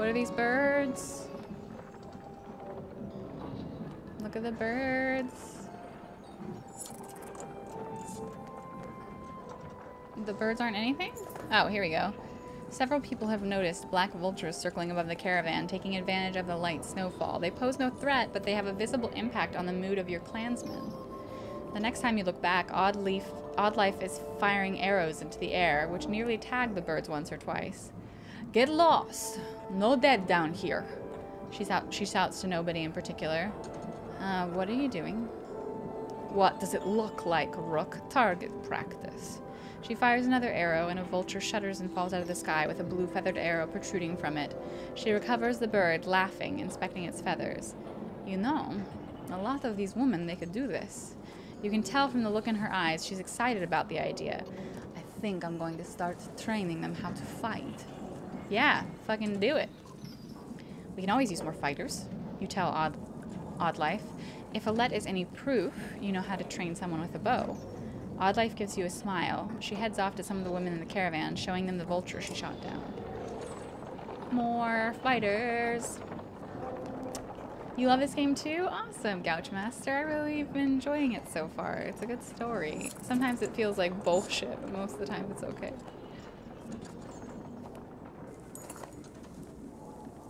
What are these birds? Look at the birds. The birds aren't anything? Oh, here we go. Several people have noticed black vultures circling above the caravan, taking advantage of the light snowfall. They pose no threat, but they have a visible impact on the mood of your clansmen. The next time you look back, Oddlife is firing arrows into the air, which nearly tagged the birds once or twice. Get lost! No dead down here. She shouts to nobody in particular. What are you doing? What does it look like, Rook? Target practice. She fires another arrow, and a vulture shudders and falls out of the sky with a blue feathered arrow protruding from it. She recovers the bird, laughing, inspecting its feathers. You know, a lot of these women, they could do this. You can tell from the look in her eyes she's excited about the idea. I think I'm going to start training them how to fight. Yeah, fucking do it. We can always use more fighters, you tell Oddlife. If Alette is any proof, you know how to train someone with a bow. Oddlife gives you a smile. She heads off to some of the women in the caravan, showing them the vulture she shot down. More fighters. You love this game too? Awesome, Gouchmaster. I really been enjoying it so far. It's a good story. Sometimes it feels like bullshit, but most of the time it's okay.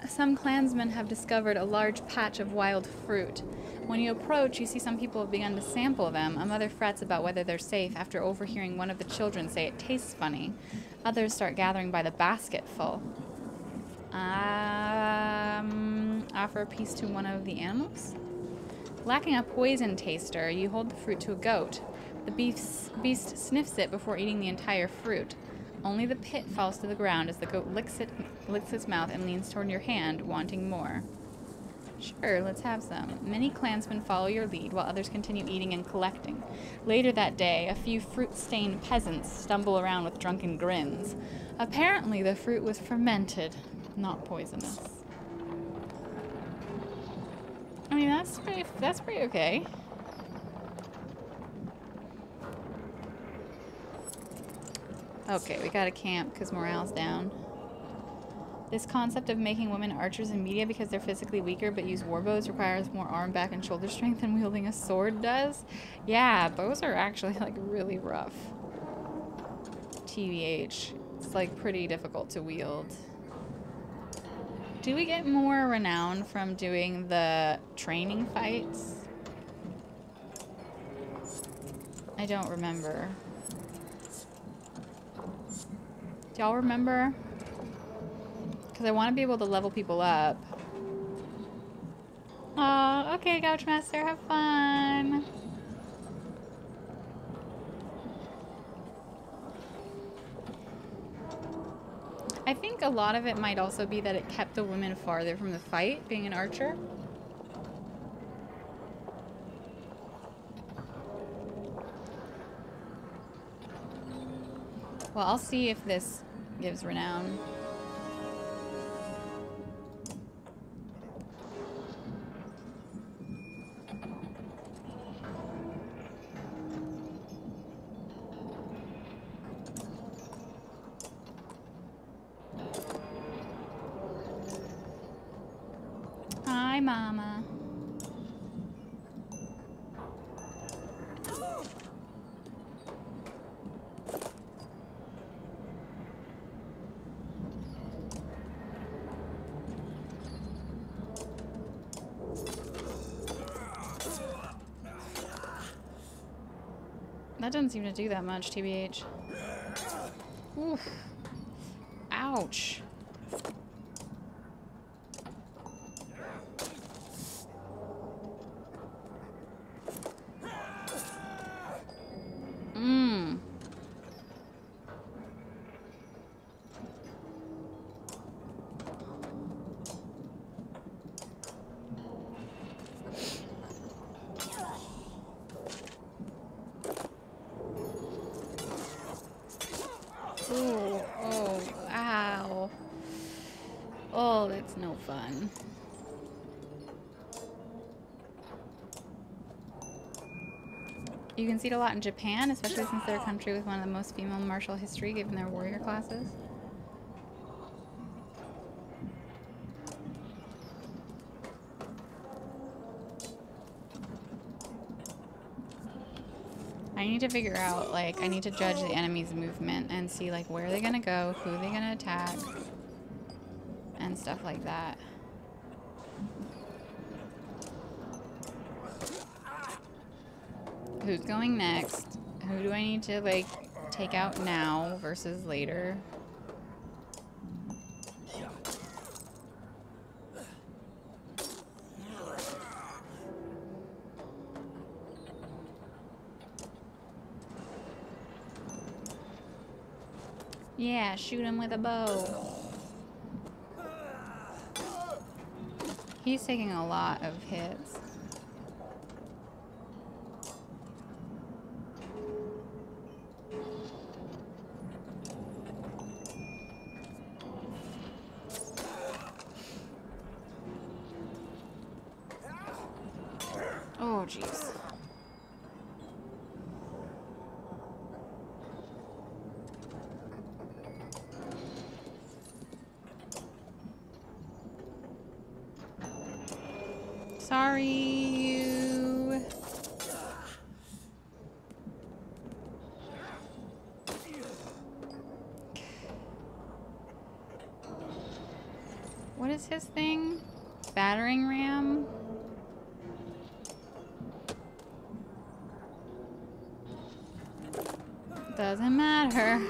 Some clansmen have discovered a large patch of wild fruit. When you approach, you see some people have begun to sample them. A mother frets about whether they're safe after overhearing one of the children say it tastes funny. Others start gathering by the basketful. Offer a piece to one of the animals? Lacking a poison taster, you hold the fruit to a goat. The beast sniffs it before eating the entire fruit. Only the pit falls to the ground as the goat licks its mouth and leans toward your hand, wanting more. Sure, let's have some. Many clansmen follow your lead while others continue eating and collecting. Later that day, a few fruit-stained peasants stumble around with drunken grins. Apparently, the fruit was fermented, not poisonous. I mean, that's pretty okay. Okay, we gotta camp because morale's down. This concept of making women archers in media because they're physically weaker but use warbows requires more arm, back, and shoulder strength than wielding a sword does. Yeah, bows are actually like really rough. TBH. It's like pretty difficult to wield. Do we get more renown from doing the training fights? I don't remember. Do y'all remember? Because I want to be able to level people up. Oh, okay, Gouchmaster, have fun. I think a lot of it might also be that it kept the women farther from the fight, being an archer. Well, I'll see if this gives renown. Hi, Mama. That doesn't seem to do that much, TBH. Oof. Ouch. Ooh, oh, ow. Oh, that's no fun. You can see it a lot in Japan, especially since they're a country with one of the most female martial history given their warrior classes. need to figure out, like, I need to judge the enemy's movement and see, like, where they're gonna go, who they're gonna attack, and stuff like that. Who's going next? Who do I need to, like, take out now versus later? Yeah, shoot him with a bow. He's taking a lot of hits. Oh, jeez. Sorry, you. What is his thing? Battering ram? Doesn't matter.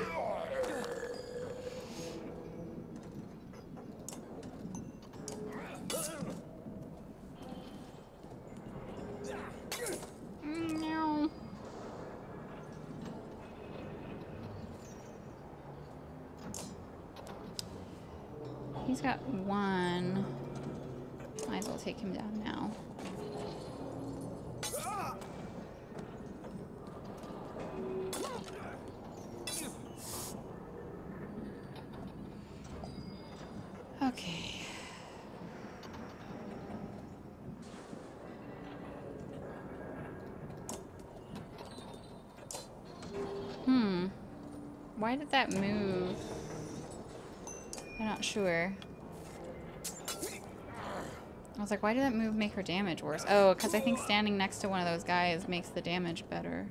No. He's got one. Might as well take him down now. Okay. Why did that move? I'm not sure. I was like, why did that move make her damage worse? Oh, because I think standing next to one of those guys makes the damage better.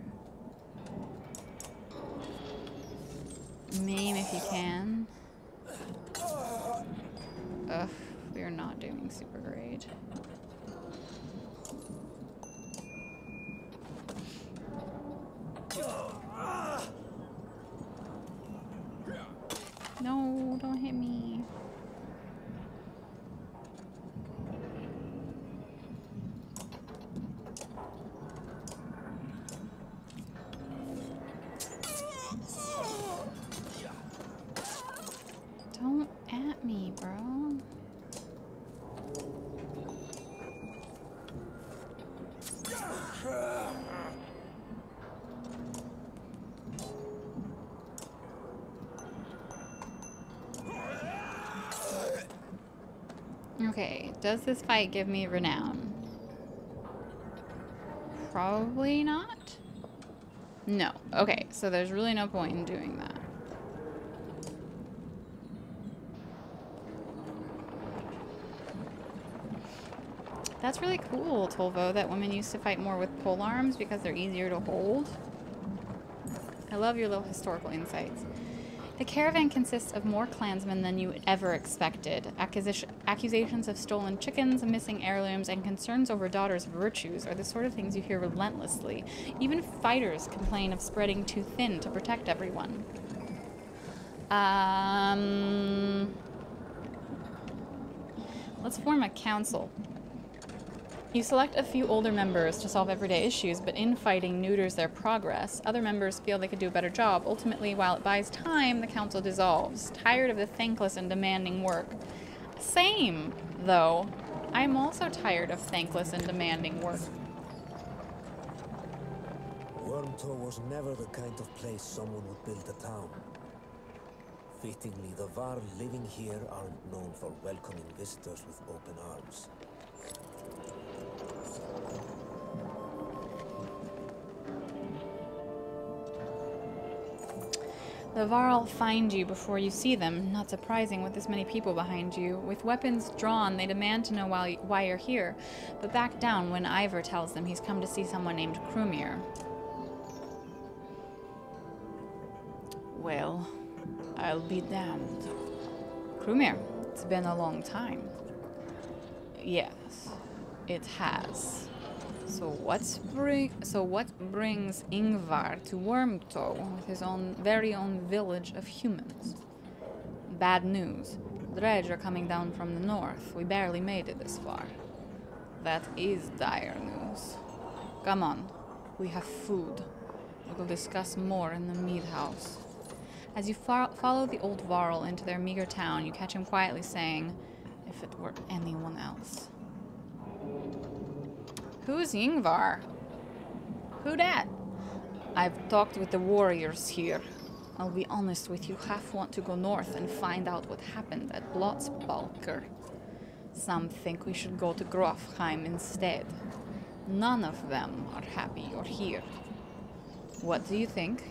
Maim if you can. Ugh, we are not doing super great. No, don't hit me. Don't at me, bro. Okay, does this fight give me renown? Probably not. No. Okay, so there's really no point in doing that. That's really cool, Tolvo, that women used to fight more with pole arms because they're easier to hold. I love your little historical insights. The caravan consists of more clansmen than you ever expected. Accusations of stolen chickens, missing heirlooms, and concerns over daughters' virtues are the sort of things you hear relentlessly. Even fighters complain of spreading too thin to protect everyone. Let's form a council. You select a few older members to solve everyday issues, but infighting neuters their progress. Other members feel they could do a better job. Ultimately, while it buys time, the council dissolves. Tired of the thankless and demanding work. Same, though. I'm also tired of thankless and demanding work. Wormtow was never the kind of place someone would build a town. Fittingly, the Varl living here aren't known for welcoming visitors with open arms. The Varl find you before you see them. Not surprising with this many people behind you. With weapons drawn, they demand to know why you're here, but back down when Ivor tells them he's come to see someone named Krumir. Well, I'll be damned. Krumir, it's been a long time. Yes, it has. So what brings Ingvar to Wormtow with his very own village of humans? Bad news. Dredge are coming down from the north. We barely made it this far. That is dire news. Come on, we have food. We will discuss more in the mead house. As you follow the old Varl into their meager town, you catch him quietly saying, "If it were anyone else." Who's Ingvar? Who dat? I've talked with the warriors here. I'll be honest with you, half want to go north and find out what happened at Blotsbalker. Some think we should go to Grofheim instead. None of them are happy you're here. What do you think?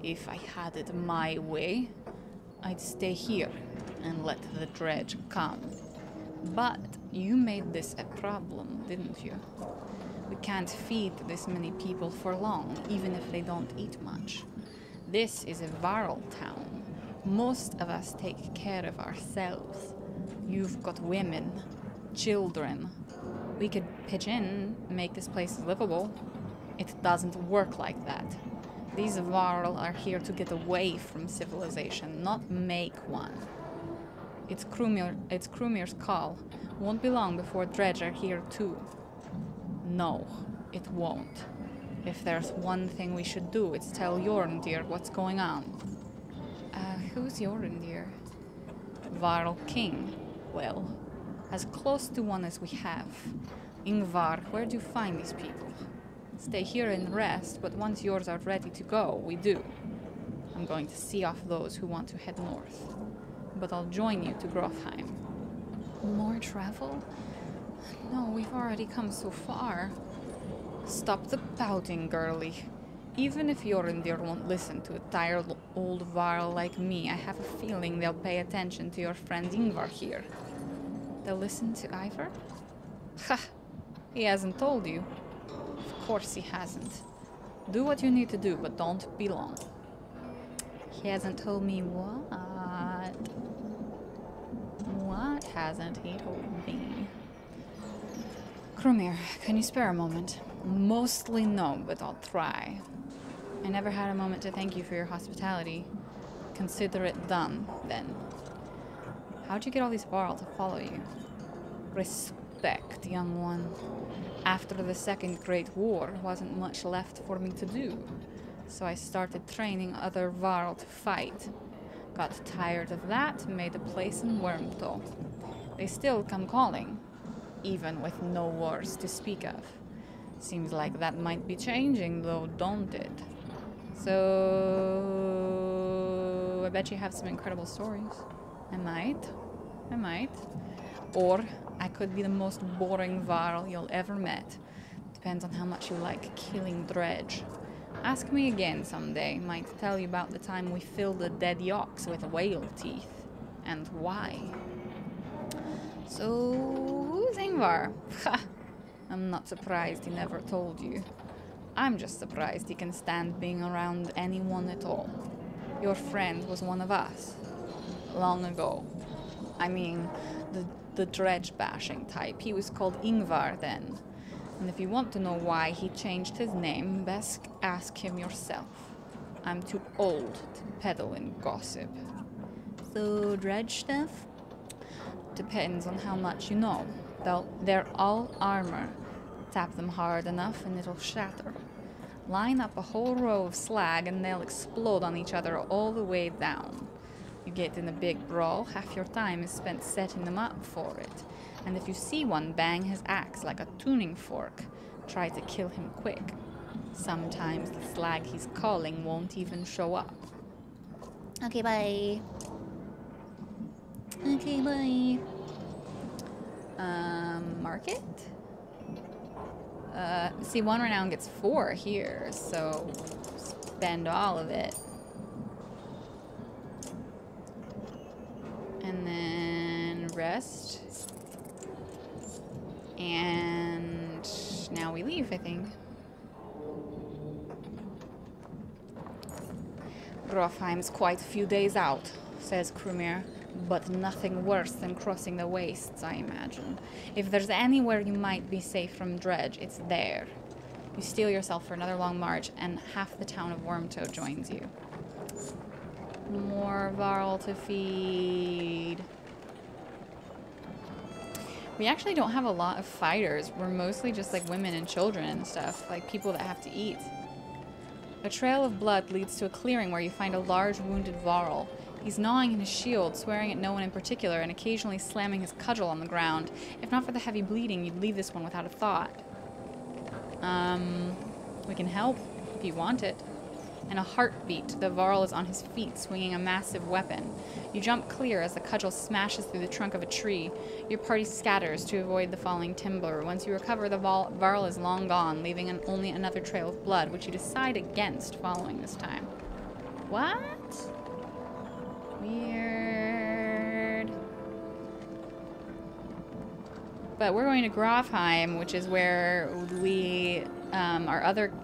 If I had it my way, I'd stay here and let the dredge come. But you made this a problem, didn't you? We can't feed this many people for long, even if they don't eat much. This is a Varl town. Most of us take care of ourselves. You've got women, children. We could pitch in, make this place livable. It doesn't work like that. These Varl are here to get away from civilization, not make one. It's Krumir's call. Won't be long before Dredge are here too. No, it won't. If there's one thing we should do, it's tell Jorndir what's going on. Who's Jorndir? Varl King. Well, as close to one as we have. Ingvar, where do you find these people? Stay here and rest, but once yours are ready to go, we do. I'm going to see off those who want to head north. But I'll join you to Grofheim. More travel? No, we've already come so far. Stop the pouting, girlie. Even if Jorndir won't listen to a tired old Varl like me, I have a feeling they'll pay attention to your friend Ingvar here. They'll listen to Ivar? Ha! He hasn't told you. Of course he hasn't. Do what you need to do, but don't be long. He hasn't told me what? What hasn't he told me? Krumir, can you spare a moment? Mostly no, but I'll try. I never had a moment to thank you for your hospitality. Consider it done, then. How'd you get all these Varl to follow you? Respect, young one. After the Second Great War, wasn't much left for me to do. So I started training other Varl to fight. Got tired of that, made a place in Wormtow. They still come calling, even with no wars to speak of. Seems like that might be changing though, don't it? So I bet you have some incredible stories. I might. Or I could be the most boring Varl you'll ever met. Depends on how much you like killing Dredge. Ask me again someday. Might tell you about the time we filled a dead ox with whale teeth. And why. So, who's Ingvar? Ha! I'm not surprised he never told you. I'm just surprised he can stand being around anyone at all. Your friend was one of us. Long ago. I mean, the dredge-bashing type. He was called Ingvar then. And if you want to know why he changed his name, best ask him yourself. I'm too old to peddle in gossip. So, dredge stuff? Depends on how much you know. They're all armor. Tap them hard enough and it'll shatter. Line up a whole row of slag and they'll explode on each other all the way down. You get in a big brawl, half your time is spent setting them up for it. And if you see one bang his axe like a tuning fork, try to kill him quick. Sometimes the slag he's calling won't even show up. Okay, bye. Okay, bye. Market? See, 1 renown gets 4 here, so spend all of it. And then rest. And now we leave, I think. Grofheim's quite a few days out, says Krumir, but nothing worse than crossing the wastes, I imagine. If there's anywhere you might be safe from Dredge, it's there. You steel yourself for another long march, and half the town of Wormtoad joins you. More Varl to feed. We actually don't have a lot of fighters. We're mostly just like women and children and stuff, like people that have to eat. A trail of blood leads to a clearing where you find a large wounded Varl. He's gnawing in his shield, swearing at no one in particular, and occasionally slamming his cudgel on the ground. If not for the heavy bleeding, you'd leave this one without a thought. We can help if you want it. In a heartbeat, the Varl is on his feet, swinging a massive weapon. You jump clear as the cudgel smashes through the trunk of a tree. Your party scatters to avoid the falling timber. Once you recover, the Varl is long gone, leaving only another trail of blood, which you decide against following this time. What? Weird. But we're going to Grofheim, which is where we, our other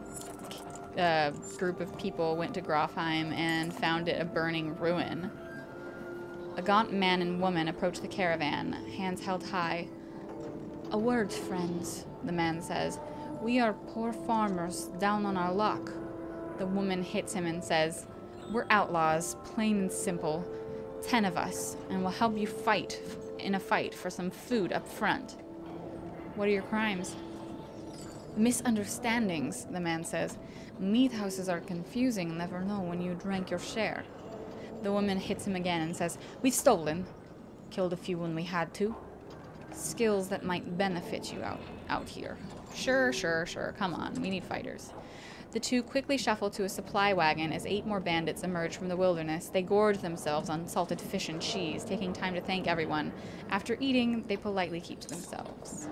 group of people went to Grofheim and found it a burning ruin. A gaunt man and woman approach the caravan, hands held high. "A word, friends," the man says. "We are poor farmers, down on our luck." The woman hits him and says, "We're outlaws, plain and simple. 10 of us, and we'll help you fight in a fight for some food up front." "What are your crimes?" "Misunderstandings," the man says. "Meat houses are confusing and never know when you drank your share." The woman hits him again and says, "We've stolen. Killed a few when we had to. Skills that might benefit you out here." Sure. Come on, we need fighters." The two quickly shuffle to a supply wagon as 8 more bandits emerge from the wilderness. They gorge themselves on salted fish and cheese, taking time to thank everyone. After eating, they politely keep to themselves.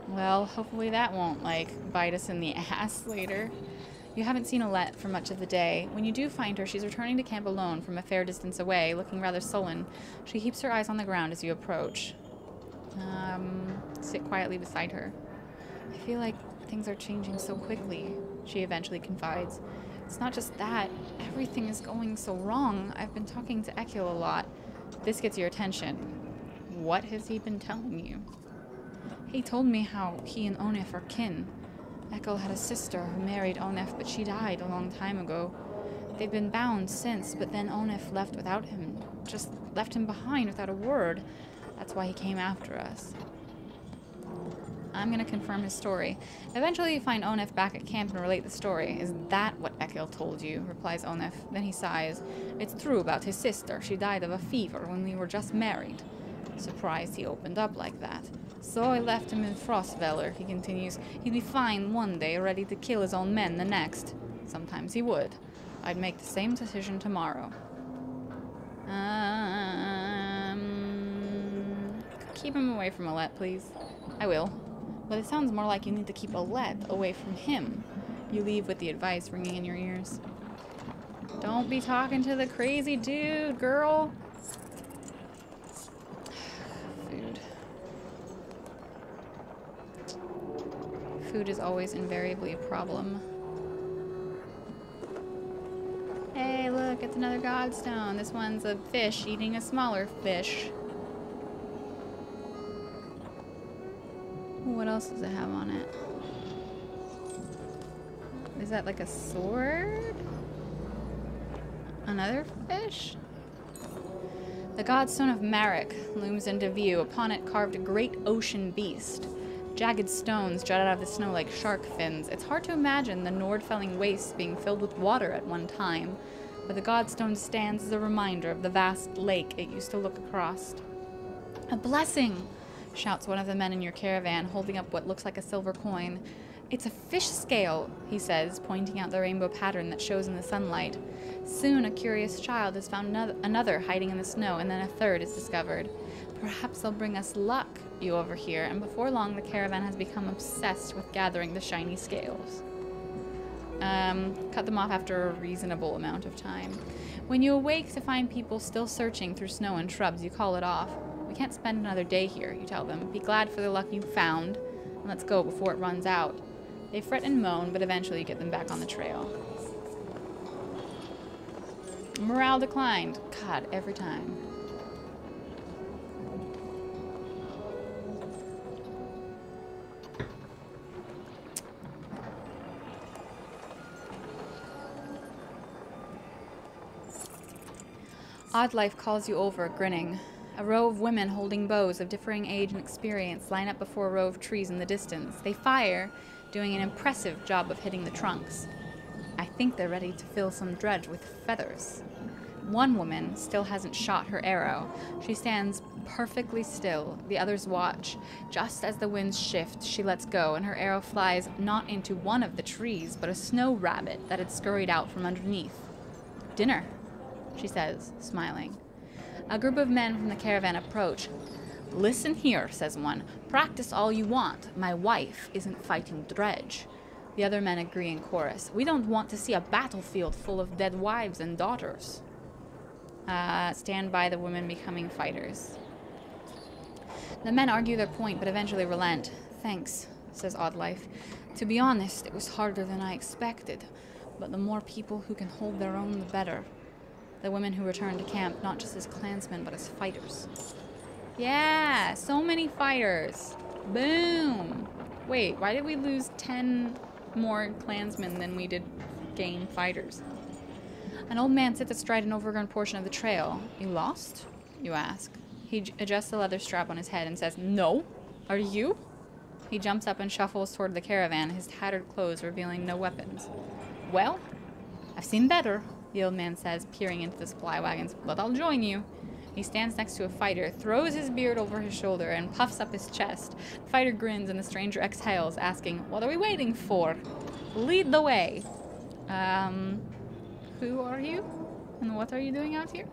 Well, hopefully that won't, like, bite us in the ass later. You haven't seen Olette for much of the day. When you do find her, she's returning to camp alone from a fair distance away, looking rather sullen. She keeps her eyes on the ground as you approach. Sit quietly beside her. "I feel like things are changing so quickly," she eventually confides. "It's not just that. Everything is going so wrong. I've been talking to Ekil a lot." This gets your attention. What has he been telling you? "He told me how he and Onef are kin. Ekil had a sister who married Onef, but she died a long time ago. They've been bound since, but then Onef left without him. Just left him behind without a word. That's why he came after us." I'm going to confirm his story. "Eventually you find Onef back at camp and relate the story." "Is that what Ekil told you?" replies Onef. Then he sighs. "It's true about his sister. She died of a fever when we were just married." Surprised he opened up like that. "So I left him in Frostveller," he continues. "He'd be fine one day, ready to kill his own men the next. Sometimes he would. I'd make the same decision tomorrow." Keep him away from Olette, please. "I will. But it sounds more like you need to keep Olette away from him." You leave with the advice ringing in your ears. "Don't be talking to the crazy dude, girl." Food. Food is always invariably a problem. Hey, look, it's another godstone. This one's a fish eating a smaller fish. What else does it have on it? Is that like a sword? Another fish? The godstone of Marek looms into view. Upon it carved a great ocean beast. Jagged stones jut out of the snow like shark fins. It's hard to imagine the Nordfelling wastes being filled with water at one time, but the godstone stands as a reminder of the vast lake it used to look across. "A blessing!" shouts one of the men in your caravan, holding up what looks like a silver coin. "It's a fish scale," he says, pointing out the rainbow pattern that shows in the sunlight. Soon a curious child has found another hiding in the snow, and then a third is discovered. "Perhaps they'll bring us luck," you overhear, and before long the caravan has become obsessed with gathering the shiny scales. Cut them off after a reasonable amount of time. When you awake to find people still searching through snow and shrubs, you call it off. "We can't spend another day here," you tell them. "Be glad for the luck you found, and let's go before it runs out." They fret and moan, but eventually you get them back on the trail. Morale declined. God, every time. Oddlife calls you over, grinning. A row of women holding bows of differing age and experience line up before a row of trees in the distance. They fire, doing an impressive job of hitting the trunks. I think they're ready to fill some dredge with feathers. One woman still hasn't shot her arrow. She stands perfectly still. The others watch. Just as the winds shift, she lets go, and her arrow flies not into one of the trees, but a snow rabbit that had scurried out from underneath. Dinner, she says, smiling. A group of men from the caravan approach. Listen here, says one. Practice all you want. My wife isn't fighting dredge. The other men agree in chorus. We don't want to see a battlefield full of dead wives and daughters. Stand by the women becoming fighters. The men argue their point, but eventually relent. Thanks, says Oddlife. To be honest, it was harder than I expected, but the more people who can hold their own, the better. The women who return to camp, not just as clansmen, but as fighters. Yeah, so many fighters. Boom. Wait, why did we lose 10 more clansmen than we did gain fighters? An old man sits astride an overgrown portion of the trail. You lost? You ask. He adjusts the leather strap on his head and says, No. Are you? He jumps up and shuffles toward the caravan, his tattered clothes revealing no weapons. Well, I've seen better, the old man says, peering into the supply wagons, but I'll join you. He stands next to a fighter, throws his beard over his shoulder, and puffs up his chest. The fighter grins and the stranger exhales, asking, What are we waiting for? Lead the way. Who are you? And what are you doing out here?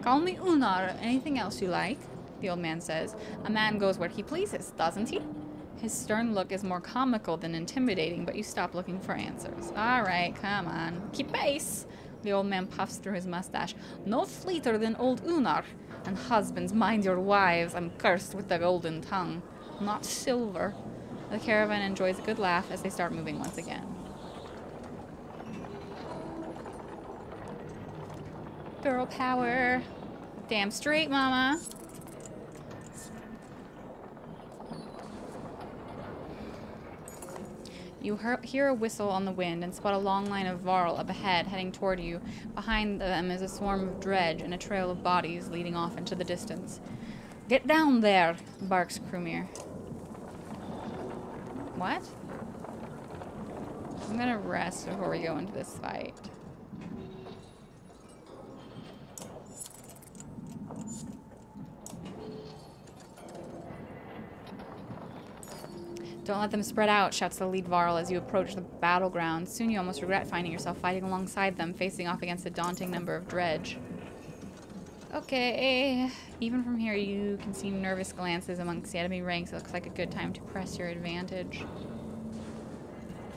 Call me Unar. Anything else you like? The old man says. A man goes where he pleases, doesn't he? His stern look is more comical than intimidating, but you stop looking for answers. All right, come on. Keep pace. The old man puffs through his mustache. No fleeter than old Unar. And husbands, mind your wives. I'm cursed with the golden tongue. Not silver. The caravan enjoys a good laugh as they start moving once again. Girl power. Damn straight, mama. You hear a whistle on the wind and spot a long line of Varl up ahead, heading toward you. Behind them is a swarm of dredge and a trail of bodies leading off into the distance. Get down there, barks Krumir. What? I'm gonna rest before we go into this fight. Don't let them spread out, shouts the lead Varl as you approach the battleground. Soon you almost regret finding yourself fighting alongside them, facing off against a daunting number of dredge. Okay. Even from here, you can see nervous glances amongst the enemy ranks. It looks like a good time to press your advantage.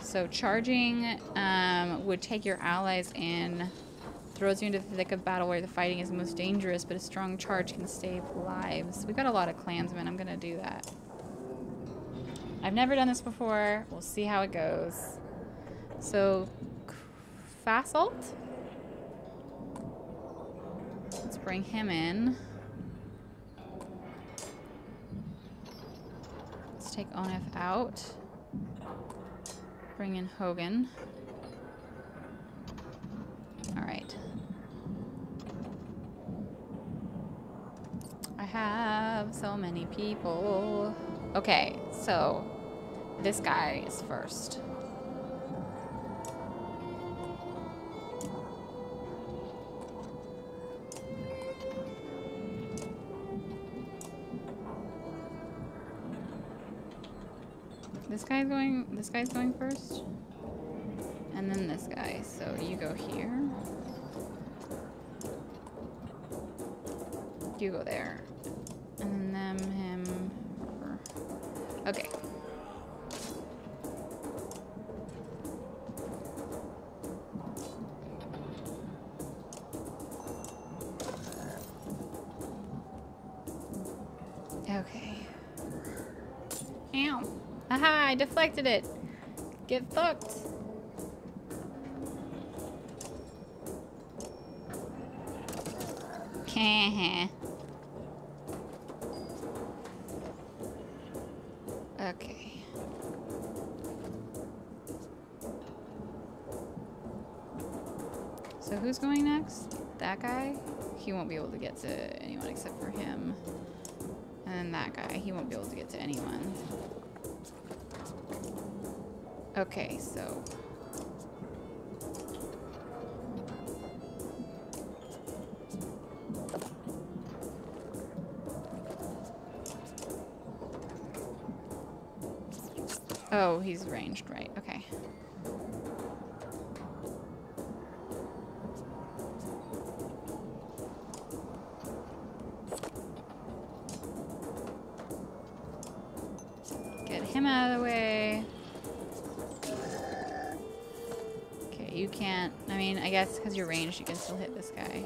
So charging would take your allies in, throws you into the thick of battle where the fighting is most dangerous, but a strong charge can save lives. We've got a lot of clansmen. I'm going to do that. I've never done this before. We'll see how it goes. So, Fasalt. Let's bring him in. Let's take Onef out. Bring in Hogan. Alright. I have so many people. Okay, so this guy is first. This guy's going first. And then this guy. So you go here. You go there. And then him. Okay. Okay. Ow. Aha, I deflected it. Get fucked. Okay. So who's going next? That guy? He won't be able to get to anyone except for him. And then that guy, he won't be able to get to anyone. Okay, so... Oh, he's ranged, right. Okay. Get him out of the way. Okay, you can't... I mean, I guess because you're ranged, you can still hit this guy.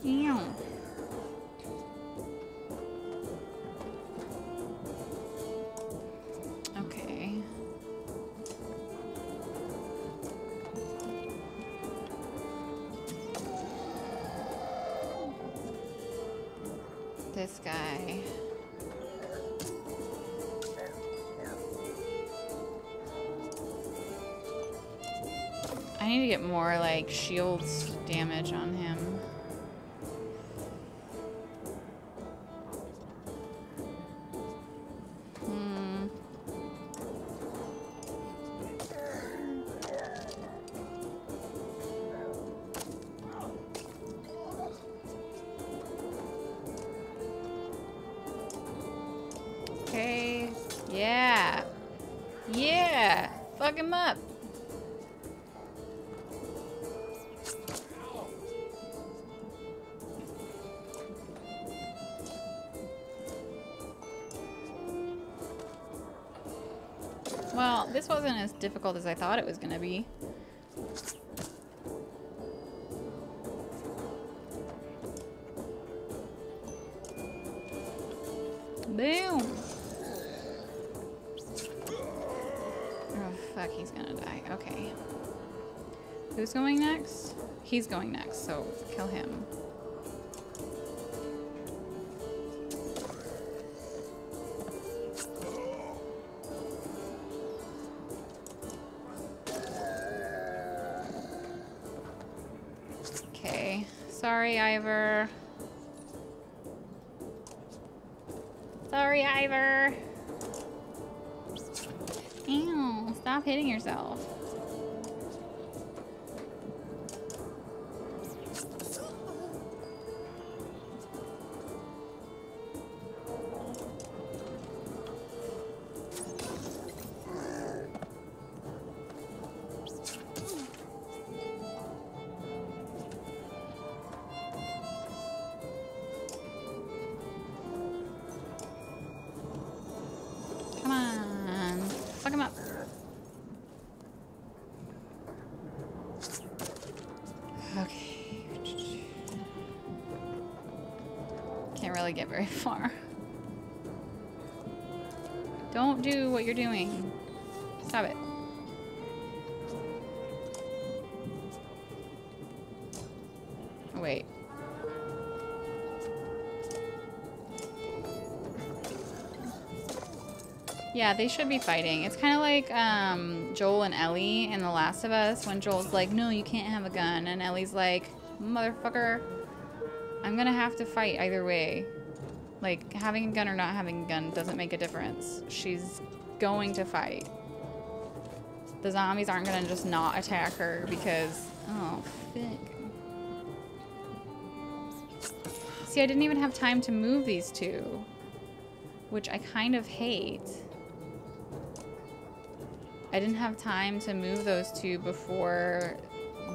Ew. Okay. This guy. I need to get more, like, shields damage on him. Okay. Yeah. Yeah. Fuck him up. Well, this wasn't as difficult as I thought it was gonna be. Boom! Oh, fuck, he's gonna die. Okay. Who's going next? He's going next, so kill him. Okay. Sorry, Ivor. Sorry, Ivor. Ew, stop hitting yourself. Come on. Fuck him up. Okay. Can't really get very far. Don't do what you're doing. Stop it. Oh, wait. Yeah, they should be fighting. It's kind of like Joel and Ellie in The Last of Us when Joel's like, no, you can't have a gun. And Ellie's like, motherfucker, I'm gonna have to fight either way. Like, having a gun or not having a gun doesn't make a difference. She's going to fight. The zombies aren't gonna just not attack her because, oh, fuck. See, I didn't even have time to move these two, which I kind of hate. I didn't have time to move those two before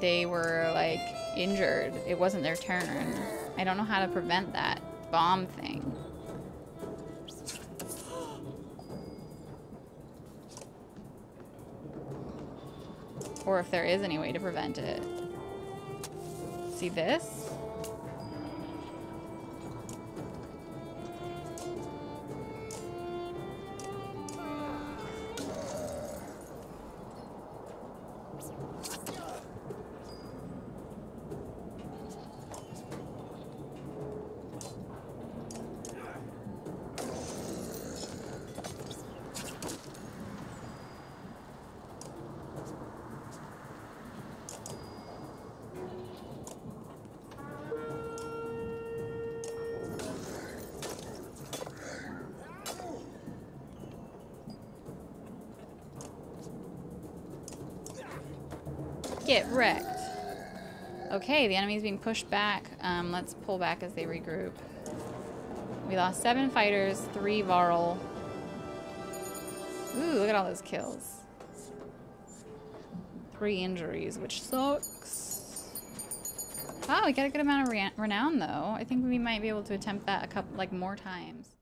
they were, like, injured. It wasn't their turn. I don't know how to prevent that bomb thing. Or if there is any way to prevent it. See this? Get wrecked. Okay, the enemy's being pushed back. Let's pull back as they regroup. We lost 7 fighters, 3 Varl. Ooh, look at all those kills. 3 injuries, which sucks. Oh, we got a good amount of renown though. I think we might be able to attempt that a couple, like, more times.